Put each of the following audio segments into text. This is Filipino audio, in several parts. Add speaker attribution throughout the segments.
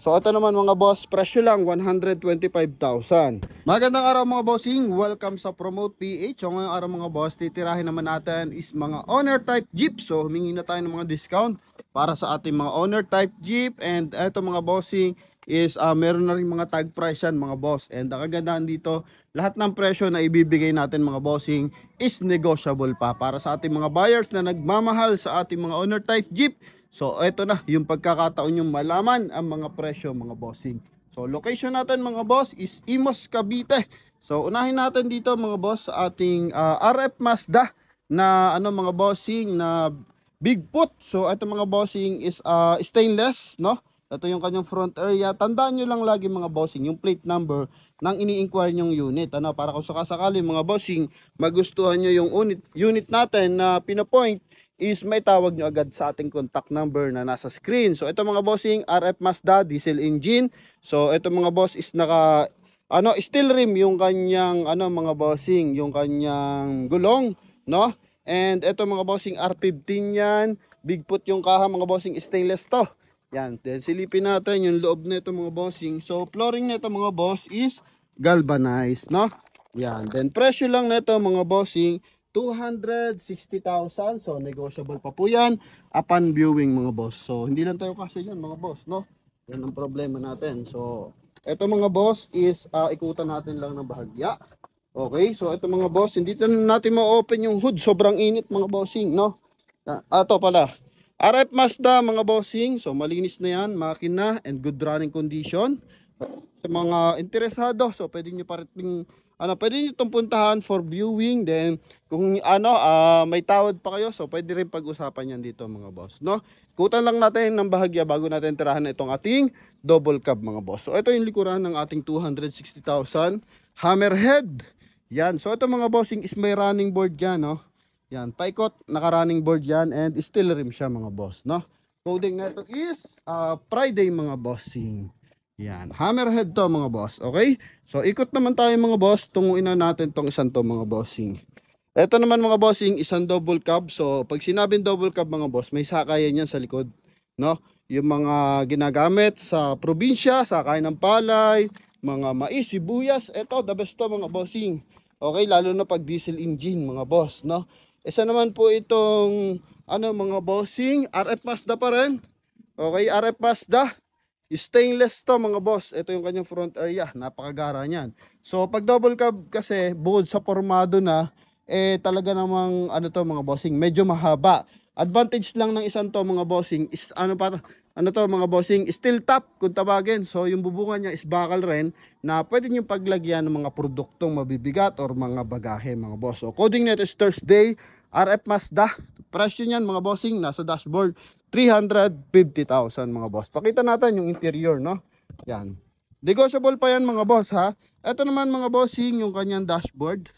Speaker 1: So ito naman mga boss, presyo lang 125,000. Magandang araw mga bossing, welcome sa Promote PH. So ngayong araw mga boss, titirahin naman natin is mga owner type Jeep. So humingi na tayo ng mga discount para sa ating mga owner type Jeep. And ito mga bossing is meron na rin mga tag price yan mga boss. And ang kagandahan dito, lahat ng presyo na ibibigay natin mga bossing is negotiable pa para sa ating mga buyers na nagmamahal sa ating mga owner type Jeep. So ito na yung pagkakataon yung malaman ang mga presyo mga bossing. So location natin mga boss is Imos, Cavite. So unahin natin dito mga boss sa ating RF Mazda na mga bossing na Bigfoot. So ito mga bossing is stainless, no? Ito yung kanyang front area. Tandaan nyo lang lagi mga bossing yung plate number ng ini-inquire nyong unit. Para kung sakasakali mga bossing magustuhan nyo yung unit natin na pinapoint, is may tawag nyo agad sa ating contact number na nasa screen. So ito mga bossing, RF Mazda diesel engine. So ito mga boss is naka steel rim yung kanyang mga bossing, yung kanyang gulong, no? And ito mga bossing R15 yan. Bigfoot yung kaha mga bossing, stainless to. Yan, then silipin natin yung loob nito mga bossing. So flooring nito mga boss is galvanized, no? Yan, then presyo lang nito mga bossing 260,000. So negotiable pa po yan upon viewing mga boss. So hindi lang tayo kasi yan mga boss, no? Yan ang problema natin. So ito mga boss is ikutan natin lang ng bahagya. Okay, so ito mga boss, hindi natin ma-open yung hood. Sobrang init mga bossing, no? Ito pala, RF Mazda mga bossing. So malinis na yan, makina and good running condition. Sa mga interesado, so pwede nyo pa rin pwede nyo itong puntahan for viewing. Then kung may tawad pa kayo, so pwede rin pag-usapan yan dito mga boss, no? Kutan lang natin ng bahagya bago natin tirahan itong ating double cab mga boss. So ito yung likuran ng ating 260,000 Hammerhead. Yan, so ito mga bossing is may running board yan, no? Yan, paikot, naka-running board yan and steel rim siya mga boss, no? Coding na ito is Friday mga bossing. Yan, Hammerhead to mga boss, okay? So ikot naman tayo mga boss, tunguin na natin tong isang to mga bossing. Ito naman mga bossing, isang double cab. So pag sinabing double cab mga boss, may sakayan yan sa likod, no? Yung mga ginagamit sa probinsya, sakay ng palay, mga mais, sibuyas, ito the best to mga bossing. Okay, lalo na pag diesel engine mga boss, no? Isa naman po itong mga bossing, RF Mazda pa rin. Okay, RF Mazda. Stainless to mga boss. Ito yung kanyang front area. Napakagara niyan. So pag double cab kasi bukod sa formado na, talaga namang mga bossing, medyo mahaba. Advantage lang ng isang to mga bossing is mga bossing, steel top kung tawagin. So yung bubungan niya is bakal rin na pwede niyo paglagyan ng mga produktong mabibigat or mga bagahe mga boss. So coding nito is Thursday, RF Mazda. Presyo niyan mga bossing nasa dashboard 350,000 mga boss. Pakita natin yung interior, no? Yan. Negotiable pa yan mga boss ha. Ito naman mga bossing yung kanyang dashboard.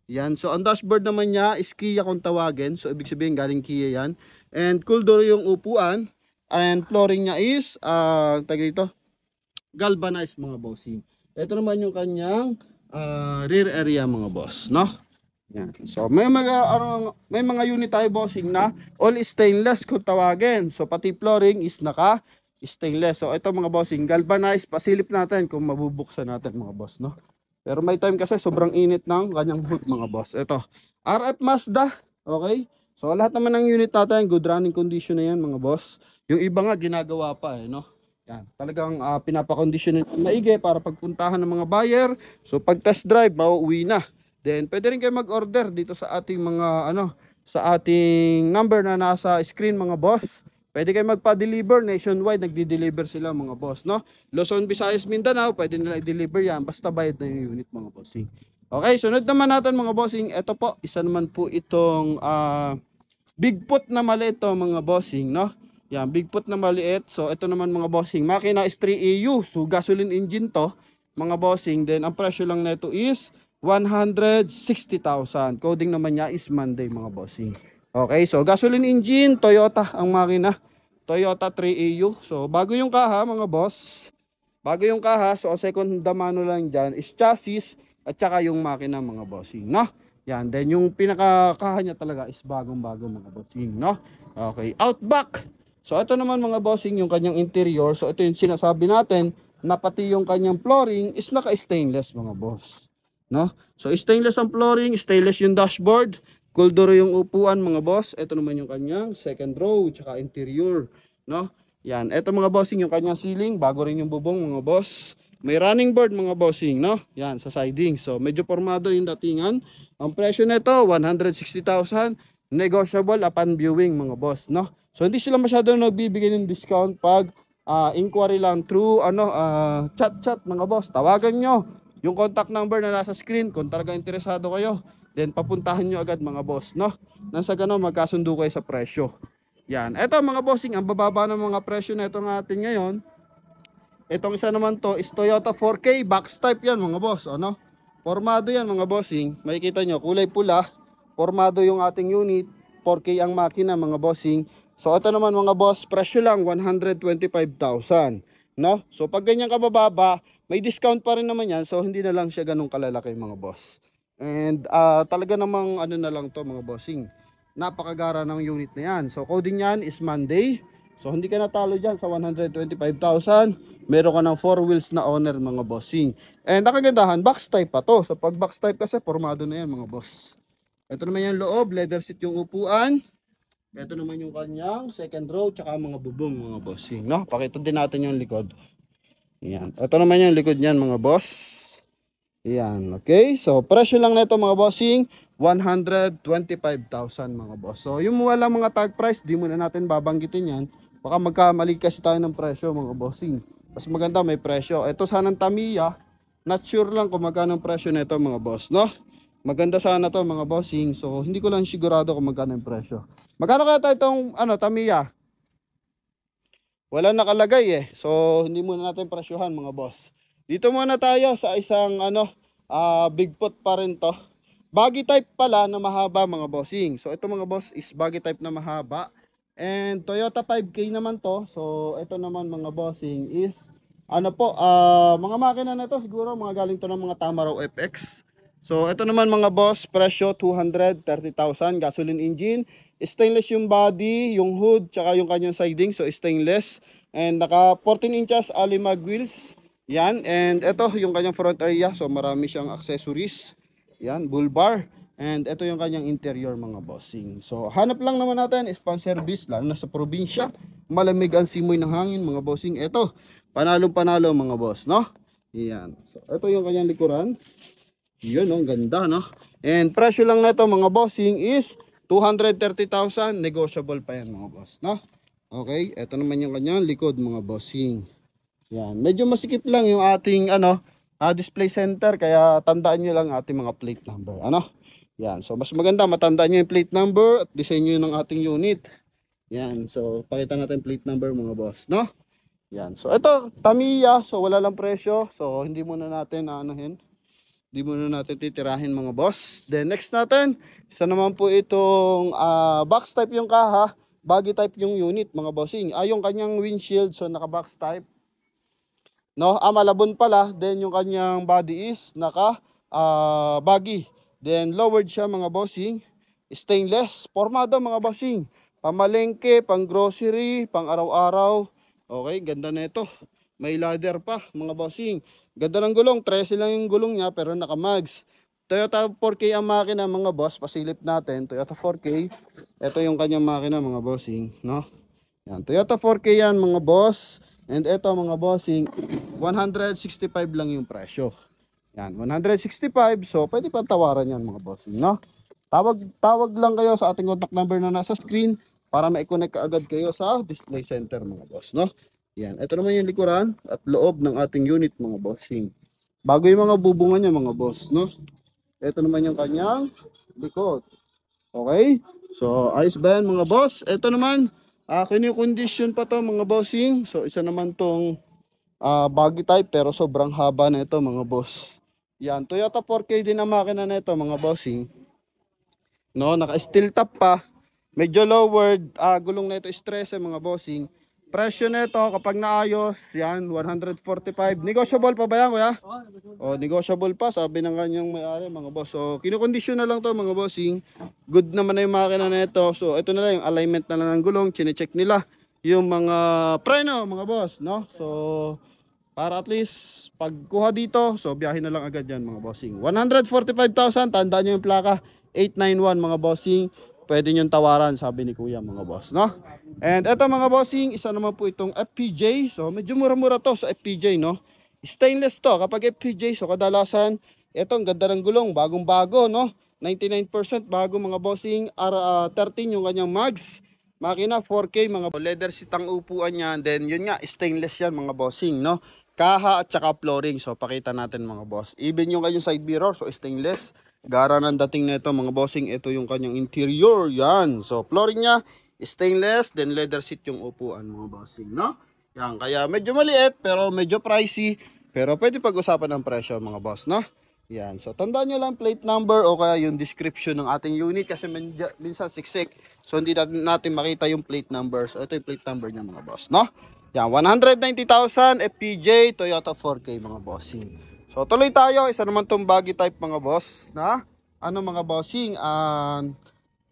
Speaker 1: Yan. So ang dashboard naman niya is Kia kung tawagin. So ibig sabihin galing Kia yan. And cool door yung upuan. And flooring niya is galvanized mga bossing. Ito naman yung kanyang rear area mga boss, no? Yan. So may mga unit tayo bossing na all stainless kung tawagin. So pati flooring is naka stainless. So ito mga bossing galvanized. Pasilip natin kung mabubuksan natin mga boss, no? Pero may time kasi sobrang init ng kanyang hood mga boss. Ito RF Mazda. Okay, so lahat naman ng unit natin good running condition na yan mga boss. Yung iba nga ginagawa pa no? Yan, talagang pinapakondisyon maigi para pagpuntahan ng mga buyer. So pag test drive mauuwi na. Then pwede rin kayo mag-order dito sa ating mga sa ating number na nasa screen mga boss. Pwede kayo magpa-deliver nationwide, nagdi-deliver sila mga boss, no? Luzon, Visayas, Mindanao, pwede nila i-deliver yan basta bayad na yung unit mga bossing. Okay, sunod naman natin mga bossing. Ito po, isa naman po itong Bigfoot na maliit to mga bossing, no? Yan, Bigfoot na maliit. So ito naman mga bossing, makina is 3EU. So gasoline engine to mga bossing. Then ang presyo lang nito is 160,000. Coding naman niya is Monday mga bossing. Okay, so gasoline engine, Toyota ang makina. Toyota 3EU. So bago yung kaha mga boss. Bago yung kaha, so second damano lang dyan is chassis at saka yung makina mga bossing, no? Yan, then yung pinaka kaha niya talaga is bagong-bago mga bossing, no? Okay, Outback. So ito naman mga bossing yung kanyang interior. So ito yung sinasabi natin na pati yung kanyang flooring is naka-stainless mga boss. No? So stainless ang flooring, stainless yung dashboard, kulduro yung upuan mga boss. Ito naman yung kanyang second row tsaka interior, no? Yan, ito mga bossing yung kanyang ceiling, bago rin yung bubong mga boss. May running board mga bossing, no? Yan sa siding. So medyo formado yung datingan. Ang presyo nito 160,000, negotiable upon viewing mga boss, no? So hindi sila masyadong nagbibigay ng discount pag inquiry lang through chat mga boss. Tawagan nyo yung contact number na nasa screen kung talaga interesado kayo. Then papuntahan nyo agad mga boss, no? Nang sa ganun magkasundo kayo sa presyo. Yan. Ito mga bossing, ang bababa ng mga presyo na ito natin ngayon. Itong isa naman to is Toyota 4K box type yan mga boss, ano? Formado yan mga bossing. Makikita nyo kulay pula. Formado yung ating unit. 4K ang makina mga bossing. So ito naman mga boss, presyo lang 125,000, no? So pag ganyan kabababa, may discount pa rin naman yan. So hindi na lang siya ganun kalalaki mga boss. And talaga namang ano na lang to mga bossing. Napakagara ng unit na yan. So coding yan is Monday. So hindi ka natalo dyan sa 125,000. Meron ka ng 4 wheels na owner mga bossing. And nakagandahan, box type pa to. So pag box type kasi formado na yan mga boss. Ito naman yung loob, leather seat yung upuan. Ito naman yung kanyang second row tsaka mga bubong mga bossing, no? Pakita din natin yung likod. Yan. Ito naman yung likod niyan mga boss. Yan, okay? So presyo lang nito mga bossing 125,000 mga boss. So yung wala mga tag price, di muna natin babanggitin yan. Baka magkamali kasi tayo ng presyo mga bossing. Mas maganda may presyo. Ito sanang Tamiya, not sure lang kung magkano ang presyo nito mga boss, no? Maganda sana to mga bossing. So hindi ko lang sigurado kung magkano ang presyo. Magkano kaya tayo itong Tamiya? Wala nakalagay eh. So hindi muna natin presyohan mga boss. Dito muna tayo sa isang Bigfoot pa rin to. Baggy type pala na mahaba mga bossing. So ito mga boss is baggy type na mahaba. And Toyota 5K naman to. So ito naman mga bossing is mga makina na to siguro mga galing to ng mga Tamaraw FX. So ito naman mga boss, presyo 230,000, gasoline engine. Stainless yung body, yung hood, tsaka yung kanyang siding. So stainless. And naka 14 inches alimag wheels. Yan. And ito yung kanyang front area. So marami siyang accessories. Yan, bull bar. And ito yung kanyang interior mga bossing. So hanap lang naman natin span service, lalo na sa probinsya. Malamig ang simoy ng hangin mga bossing. Ito, panalong panalo mga boss, no? Yan. So ito yung kanyang likuran. Yun, no? Ganda, no? And presyo lang na ito mga bossing is 230,000. Negotiable pa yan mga boss, no? Okay, ito naman yung kanyang likod mga bossing. Yan, medyo masikip lang yung ating display center, kaya tandaan nyo lang ating mga plate number. Yan, so mas maganda matandaan nyo yung plate number at disenyo ng ating unit. Yan, so pakita natin plate number mga boss, no? Yan, so ito Tamiya, so wala lang presyo. So hindi muna natin hindi muna natin titirahin mga boss. Then next natin, isa naman po itong box type yung kaha, baggy type yung unit mga bossing. Yung kanyang windshield, so naka box type. No, malabon pala. Then yung kanyang body is naka baggy. Then lowered siya mga bossing. Stainless, formado mga bossing. Pamalengke, pang grocery, pang araw-araw. Okay, ganda na ito. May ladder pa mga bossing. Ganda ng gulong, 13 lang yung gulong niya pero naka-mags. Toyota 4K ang makina mga boss, pasilip natin. Toyota 4K. Ito yung kanyang makina mga bossing, no? Yan, Toyota 4K yan mga boss. And ito mga bossing, 165 lang yung presyo. Yan, 165. So, pwede pa tawaran yan mga bossing, no? Tawag lang kayo sa ating contact number na nasa screen para ma-connect ka agad kayo sa display center mga boss, no? Yan, ito naman yung likuran at loob ng ating unit mga bossing. Bago yung mga bubungan niya mga boss, no? Ito naman yung kanyang likod. Okay? So, ayos ba yan mga boss? Ito naman, kini-condition pa to mga bossing. So isa naman tong baggy type pero sobrang haba na ito mga boss. Yan, Toyota 4K din ang makina na ito mga bossing. No, naka steel top pa. Medyo lowered, gulong na ito stress mga bossing. Presyo nito kapag naayos, yan 145. Negotiable pa ba yan kuya? Negotiable pa sabi ng kanyang may-ari mga boss. So kinokondisyon na lang to mga bossing. Good naman na yung makina na ito. So ito na lang yung alignment na lang ng gulong, chine-check nila. yung mga preno mga boss, no? So para at least pagkuha dito, so biyahin na lang agad yan mga bossing. 145,000, tandaan nyo yung plaka, 891 mga bossing. Pwede nyo tawaran, sabi ni kuya mga boss, no? And eto mga bossing, isa naman po itong FPJ. So medyo mura-mura to sa FPJ, no? Stainless to, kapag FPJ, so kadalasan, eto ang ganda ng gulong, bagong-bago, no? 99% bago mga bossing, 13 yung kanyang mags. Makina 4K mga leather seat ang upuan niya, then yun nga stainless yan mga bossing, no? Kaha at saka flooring. So pakita natin mga boss. Even yung kanyang side mirror, so stainless. Gara ng dating nito mga bossing. Ito yung kanyang interior, yan. So flooring niya stainless, then leather seat yung upuan mga bossing, no? Yan, kaya medyo maliit pero medyo pricey. Pero pwede pag-usapan ng presyo mga boss, no? Yan. So tandaan nyo lang plate number o kaya yung description ng ating unit kasi minsan siksik. So hindi natin makita yung plate number. So ito yung plate number niya mga boss, no? Yan, 190,000 FPJ Toyota 4K mga bossing. So tuloy tayo, isa naman tong baggy type mga boss, na ano mga bossing,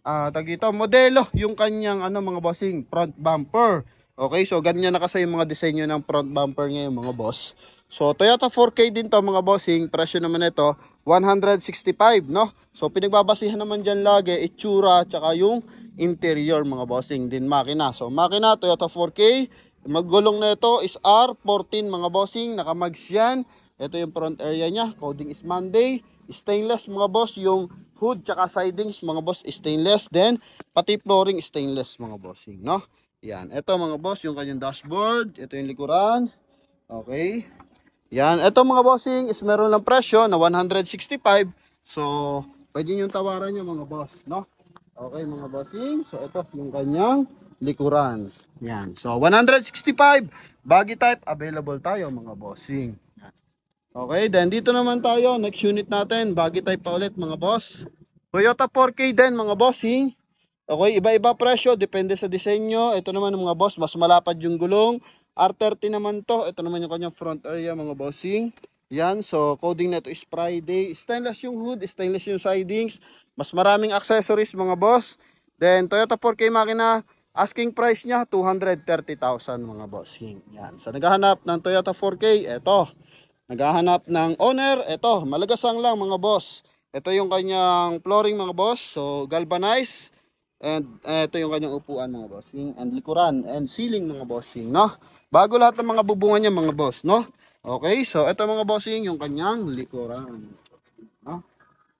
Speaker 1: tag ito, modelo yung kanyang ano mga bossing, front bumper. Okay, so ganyan na kasi yung mga disenyo ng front bumper ngayon mga boss. So Toyota 4K din to mga bossing, presyo naman ito 165, no? So pinagbabasihan naman diyan lagi itsura tsaka yung interior mga bossing din makina. So makina Toyota 4K, maggulong na ito is R14 mga bossing, nakamags yan. Ito yung front area niya, coding is Monday. Stainless mga boss, yung hood tsaka sidings mga boss stainless, then pati flooring stainless mga bossing, no? Yan, ito mga boss yung kanyang dashboard, ito yung likuran. Okay. Yan, ito mga bossing is meron lang presyo na 165. So, pwede nyo tawaran nyo mga boss, no? Okay mga bossing, so ito yung kanyang likuran. Yan, so 165, baggy type, available tayo mga bossing. Yan. Okay, then dito naman tayo, next unit natin, baggy type pa ulit mga boss. Toyota 4K din mga bossing. Okay, iba-iba presyo, depende sa disenyo. Ito naman mga boss, mas malapad yung gulong. R30 naman to. Ito naman yung kanyang front area mga bossing. Yan, so coding na ito is Friday. Stainless yung hood, stainless yung sidings. Mas maraming accessories mga boss. Then Toyota 4K makina, asking price niya 230,000 mga bossing. Yan, so naghahanap ng Toyota 4K, ito. Naghahanap ng owner, ito. Malagasang lang mga boss. Ito yung kanyang flooring mga boss. So galvanized. And ito yung kanyang upuan mga bossing, and likuran and ceiling mga bossing, no? Bago lahat ng mga bubungan niya mga boss, no? Okay, so ito mga bossing yung kanyang likuran, no?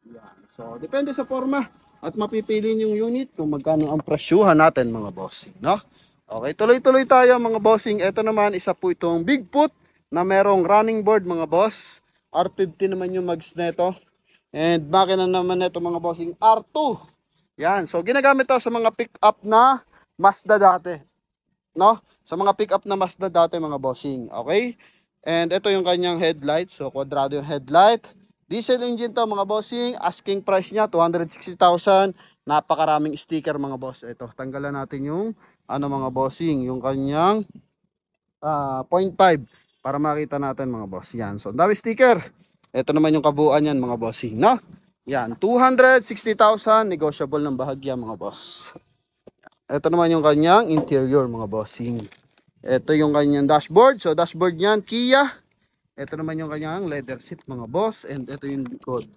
Speaker 1: Yan. So depende sa forma at mapipili yung unit kung magkano ang presyuhan natin mga bossing, no? Okay, tuloy-tuloy tayo mga bossing. Ito naman isa po itong Bigfoot na merong running board mga boss. R50 naman yung mags nito. And makina naman nito mga bossing R2. Yan, so ginagamit to sa mga pick-up na Mazda dati, no? Sa mga pick-up na Mazda dati mga bossing, okay? And ito yung kanyang headlight, so kwadrado yung headlight. Diesel engine to mga bossing, asking price niya 260,000. Napakaraming sticker mga boss. Ito, tanggalan natin yung ano mga bossing, yung kanyang 0.5 para makita natin mga boss. Yan, so dami sticker. Ito naman yung kabuuan yan mga bossing, no? Yan, 260,000, negotiable ng bahagya mga boss. Ito naman yung kanyang interior mga bossing. Ito yung kanyang dashboard. So dashboard niyan, Kia. Ito naman yung kanyang leather seat mga boss. And ito yung likod.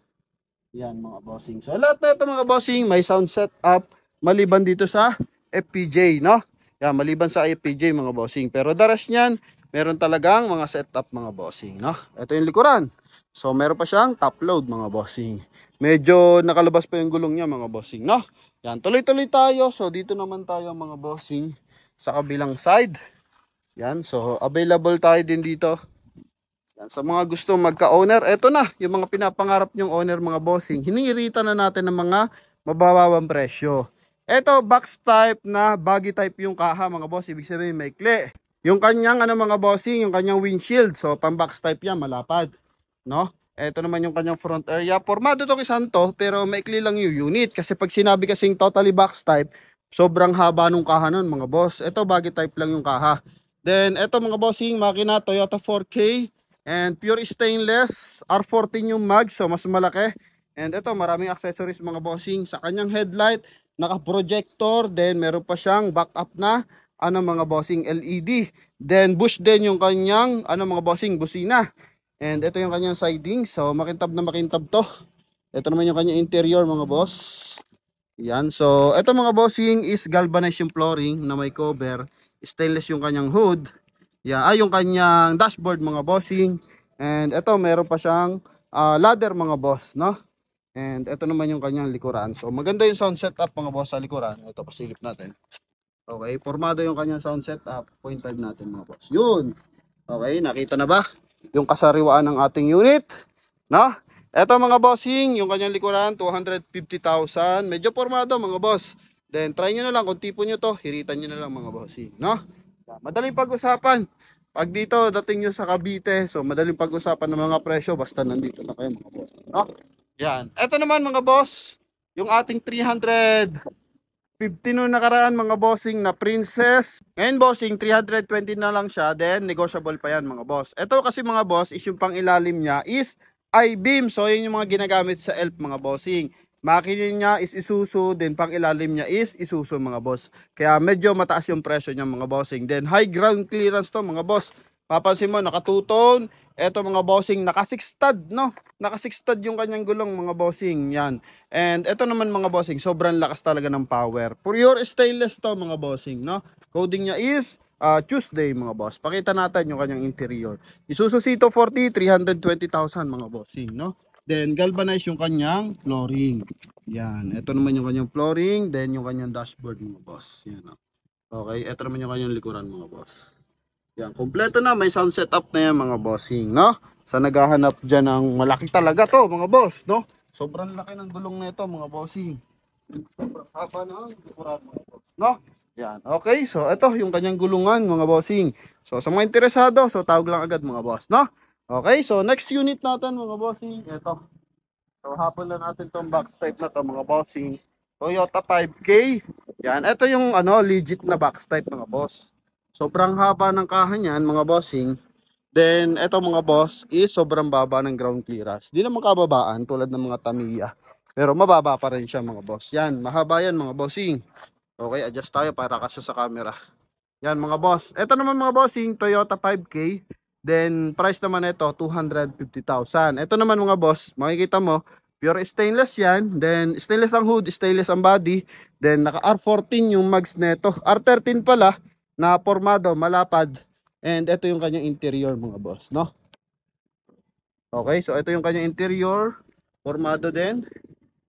Speaker 1: Yan mga bossing. So lahat na ito mga bossing, may sound setup. Maliban dito sa FPJ, no? Yan, maliban sa FPJ mga bossing. Pero the rest niyan, meron talagang mga setup mga bossing, no? Ito yung likuran. So meron pa siyang top load mga bossing. Medyo nakalabas pa yung gulong niya mga bossing, no? Yan, tuloy-tuloy tayo. So dito naman tayo mga bossing sa kabilang side. Yan, so available tayo din dito. Yan, sa mga gusto magka-owner, eto na, yung mga pinapangarap nyong owner mga bossing. Hinihirita na natin ng mga mabababang presyo. Eto, box type na baggy type yung kaha mga boss. Ibig sabihin maikli. Yung kanyang ano mga bossing, yung kanyang windshield. So pang box type yan, malapad, no? Ito naman yung kanyang front area. Formado tong isang to, pero maikli lang yung unit. Kasi pag sinabi kasing totally box type, sobrang haba nung kaha nun mga boss. Ito baggy type lang yung kaha. Then ito mga bossing, makina Toyota 4K and pure stainless. R14 yung mag, so mas malaki. And ito maraming accessories mga bossing. Sa kanyang headlight, naka-projector. Then meron pa siyang backup na ano mga bossing, LED. Then bush din yung kanyang ano mga bossing, busina. And ito yung kanyang siding. So makintab na makintab to. Ito naman yung kanyang interior mga boss. Yan. So ito mga bossing is galvanized yung flooring na may cover. Stainless yung kanyang hood. Yan. Yung kanyang dashboard mga bossing. And ito meron pa siyang ladder mga boss, no? And ito naman yung kanyang likuran. So maganda yung sound setup mga boss sa likuran. Ito pasilip natin. Okay, formado yung kanyang sound setup. 0.5 natin mga boss. Yun. Okay, nakita na ba yung kasariwaan ng ating unit? No? Ito mga bossing, yung kanyang likuran 250,000. Medyo formado mga boss. Then try nyo na lang kung tipo nyo to, hiritan nyo na lang mga bossing, no? Madaling pag-usapan. Pag dito dating nyo sa Cavite, so madaling pag-usapan ng mga presyo basta nandito na kayo mga boss, no? Yan. Ito naman mga boss, yung ating 350 no nakaraan mga bossing na Princess. Ngayon bossing 320 na lang siya, then negotiable pa yan mga boss. Ito kasi mga boss is yung pang ilalim niya is I-beam. So yun yung mga ginagamit sa ELF mga bossing. Makina niya is Isuzu, then pang ilalim niya is Isuzu mga boss. Kaya medyo mataas yung presyo niya mga bossing. Then high ground clearance to mga boss. Papansin mo nakatuton. Ito mga bossing naka 6 stud, no? Naka 6 stud yung kanyang gulong mga bossing. Yan. And ito naman mga bossing, sobrang lakas talaga ng power. Pure stainless to mga bossing, no? Coding niya is Tuesday mga boss. Pakita natin yung kanyang interior. Isuzu C240 320,000 mga bossing, no? Then galvanize yung kanyang flooring. Yan, ito naman yung kanyang flooring, then yung kanyang dashboard mga boss. Yan, no? Okay, ito naman yung kanyang likuran mga boss. Yan, kompleto na, may sound setup na yan mga bossing, no? Sa naghahanap diyan ng malaki talaga to mga boss, no? Sobrang laki ng gulong nito mga bossing. Sobrang haba ng likuran mga boss, no? Yan. Okay, so ito yung kanyang gulungan mga bossing. So sa mga interesado, so tawag lang agad mga boss, no? Okay, so next unit natin mga bossing, ito. So hapon na natin tong box type na to mga bossing. Toyota 5K. Yan, ito yung ano, legit na box type mga boss. Sobrang haba ng kaha niyan mga bossing. Then ito mga boss is sobrang baba ng ground clearance. Di naman kababaan tulad ng mga Tamiya. Pero mababa pa rin siya mga boss. Yan, mahaba yan mga bossing. Okay, adjust tayo para kasya sa camera. Yan mga boss. Ito naman mga bossing, Toyota 5K. Then price naman ito 250,000. Ito naman mga boss, makikita mo, pure stainless yan. Then stainless ang hood, stainless ang body. Then naka R14 yung mags nito. R13 pala na formado, malapad. And ito yung kanyang interior mga boss, no? Okay, so ito yung kanyang interior, formado din.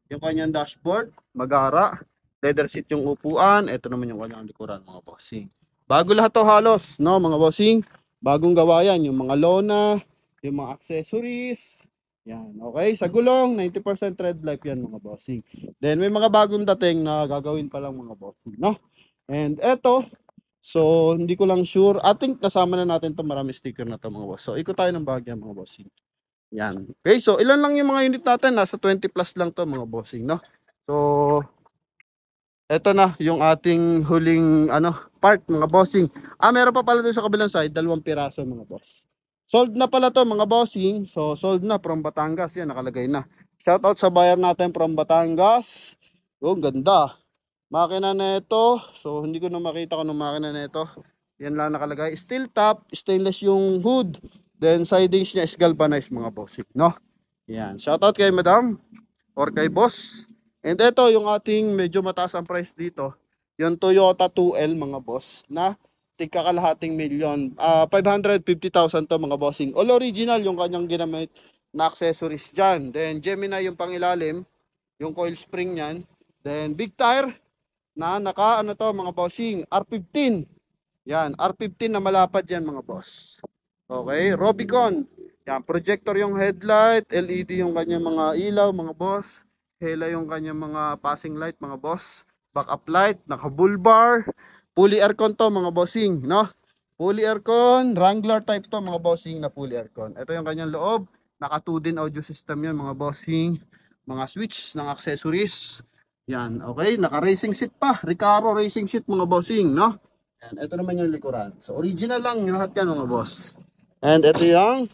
Speaker 1: Yung kanyang dashboard, magara. Leather seat yung upuan. Ito naman yung kanyang likuran mga bossing. Bago lahat to halos, no mga bossing. Bagong gawa yan, yung mga lona, yung mga accessories. Yan, okay. Sa gulong, 90% red light yan mga bossing. Then may mga bagong dating na gagawin pa lang mga bossing, no? And eto, so hindi ko lang sure. I think kasama na natin to, marami sticker na to mga boss. So ikot tayo ng bahagya mga bossing. Yan. Okay, so ilan lang yung mga unit natin? Nasa 20 plus lang to mga bossing, no? So eto na yung ating huling ano part mga bossing. Meron pa pala doon sa kabilang side, 2 piraso mga boss. Sold na pala to mga bossing. So sold na from Batangas, yan nakalagay na. Shout out sa buyer natin from Batangas. Oh, ganda. Makina na ito. So hindi ko na makita kung anong makina na ito. Yan lang nakalagay. Steel top, stainless yung hood. Then sidings niya is galvanized mga bossing, no? Yan. Shout out kay madam or kay boss. And ito yung ating medyo mataas ang price dito. Yung Toyota 2L mga boss na tigka kalahating milyon. 550,000 to mga bossing. All original yung kanyang ginamit na accessories dyan. Then Gemini yung pangilalim. Yung coil spring nyan. Then big tire na naka ano to mga bossing. R15. Yan. R15 na malapad yan mga boss. Okay. Robicon. Yan. Projector yung headlight. LED yung kanyang mga ilaw mga boss. Hela yung kanyang mga passing light mga boss. Backup light, naka bull bar. Fully aircon to mga bossing, no? Fully aircon, Wrangler type to mga bossing na fully aircon. Ito yung kanyang loob. Naka 2-din audio system yan mga bossing. Mga switch ng accessories. Yan, okay. Naka racing seat pa. Recaro racing seat mga bossing, no? Yan, ito naman yung likuran. So original lang yung lahat yan mga boss. And ito yung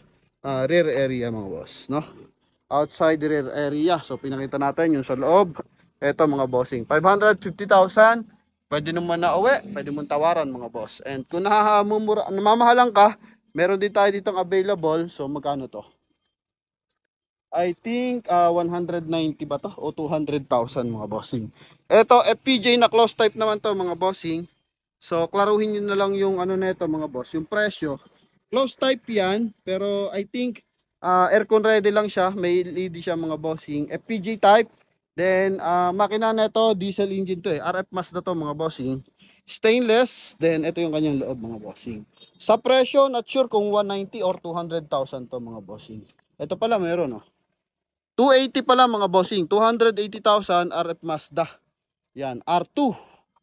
Speaker 1: rear area mga boss, no? Outside rear area. So pinakita natin yung sa loob. Ito mga bossing. 550,000. pwede naman na uwi, pwede mong tawaran mga boss. And kung namamahalan ka, meron din tayo ditong available. So magkano to? I think 190 ba to o 200,000 mga bossing. Ito FPJ na close type naman to mga bossing. So klaruhin niyo na lang yung ano nito mga boss, yung presyo. Close type 'yan, pero I think aircon ready lang siya, may LED siya mga bossing. FPJ type. Then makina nito diesel engine to RF mass na to mga bossing. Stainless, then ito yung kanyang loob mga bossing. Sa presyo, not sure kung 190 or 200,000 to mga bossing. Ito pala meron 280 pala mga bossing, 280,000 RF Mazda. Yan, R2.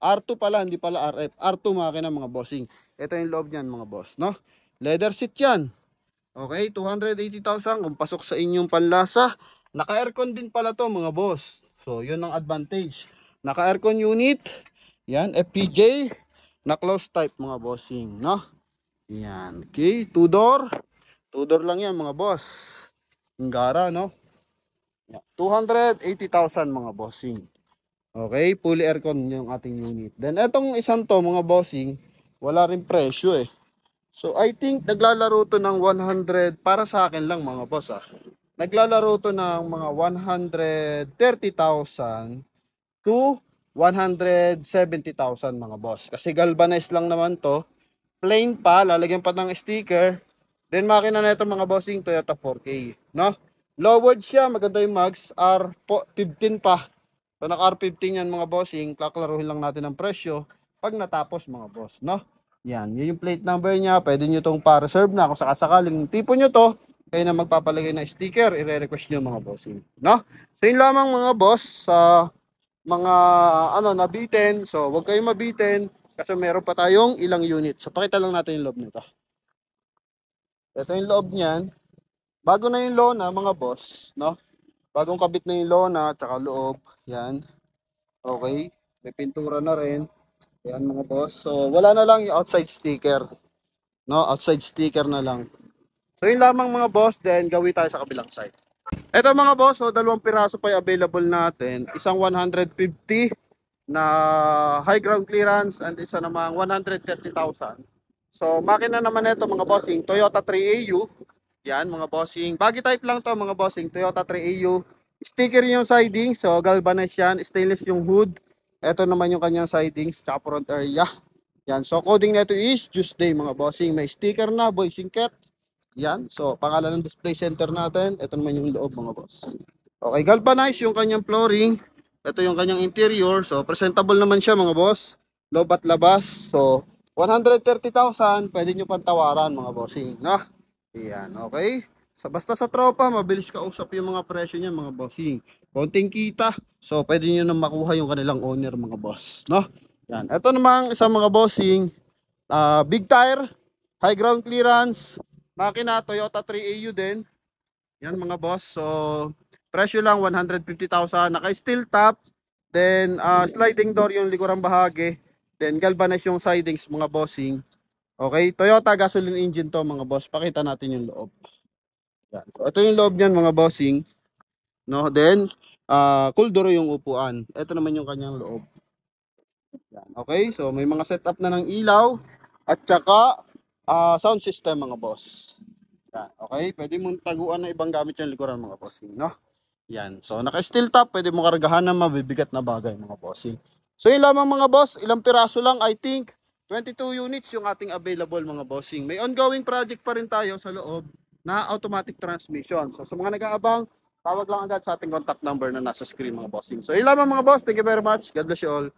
Speaker 1: R2 pala, hindi pala RF. R2 makina mga bossing. Ito yung loob niyan mga boss, no? Leather seat yan. Okay, 280,000 kung pasok sa inyong panlasa. Naka-aircon din pala to mga boss. So, yun ang advantage. Naka-aircon unit. Yan, FPJ. Na close type mga bossing, no? Yan, okay, 2 door. 2 door lang yan mga boss. Ang gara, no? 280,000 mga bossing. Okay, fully aircon yung ating unit. Then etong isang to mga bossing, wala rin presyo eh. So I think naglalaro to ng 100 para sa akin lang mga boss Naglalaro to ng mga 130,000 to 170,000 mga boss. Kasi galvanized lang naman to. Plain pa, lalagyan pa ng sticker. Then makina na ito mga bossing Toyota 4K, no? Lowered siya, maganda yung mags, R15 pa. So naka R15 yan mga bossing, kaklaruhin lang natin ang presyo pag natapos mga boss, no? Yan, yun yung plate number niya, pwede nyo itong pa-reserve na kung sakasakaling tipo nyo to, kayo na magpapalagay ng sticker, i-request nyo mga bossing, no? So yun lamang mga boss sa mga nabitin, so huwag kayong mabitin kasi meron pa tayong ilang unit. So pakita lang natin yung loob nito. Ito yung loob niyan. Bago na yung lona mga boss, no? Bagong kabit na yung lona at saka loob. Yan. Okay. May pintura na rin. Yan mga boss. So wala na lang yung outside sticker. No? Outside sticker na lang. So yun lamang mga boss. Then gawin tayo sa kabilang side. Ito mga boss. So dalawang piraso pa yung available natin. Isang 150 na high ground clearance and isa namang 130,000. So makina naman ito mga bossing. Toyota 3AU. Yan mga bossing. Baggy type lang to mga bossing. Toyota 3AU. Sticker yung siding. So galvanized yan. Stainless yung hood. Ito naman yung kanyang sidings. Tsaka front area. Yan. So coding nito is Tuesday mga bossing. May sticker na. Boy Singket. Yan. So pangalan ng display center natin. Ito naman yung loob mga boss. Okay. Galvanized yung kanyang flooring. Ito yung kanyang interior. So presentable naman siya mga boss. Loob at labas. So 130,000. Pwede nyo pantawaran mga bossing. No? Yan, okay. So, basta sa tropa, mabilis kausap yung mga presyo niya mga bossing. Konting kita, so pwede nyo na makuha yung kanilang owner mga boss, no? Yan, ito namang isang mga bossing, big tire, high ground clearance, makina Toyota 3AU din. Yan mga boss, so presyo lang 150,000, naka steel top, then sliding door yung likurang bahagi, then galvanized yung sidings mga bossing. Okay, Toyota gasoline engine to mga boss. Pakita natin yung loob. Yan. So, ito yung loob niyan mga bossing. No, then kulduro yung upuan. Ito naman yung kanyang loob. Yan. Okay, so may mga setup na ng ilaw at saka sound system mga boss. Yan. Okay, pwede mong taguan ng ibang gamit yung likuran mga bossing, no? Yan. So naka-steel top, pwede mo kargahan ng mabibigat na bagay mga bossing. So yun lamang mga boss, ilang piraso lang, I think 22 units yung ating available mga bossing. May ongoing project pa rin tayo sa loob na automatic transmission. So sa mga nag-aabang, tawag lang agad sa ating contact number na nasa screen mga bossing. So yun lamang mga boss, thank you very much. God bless you all.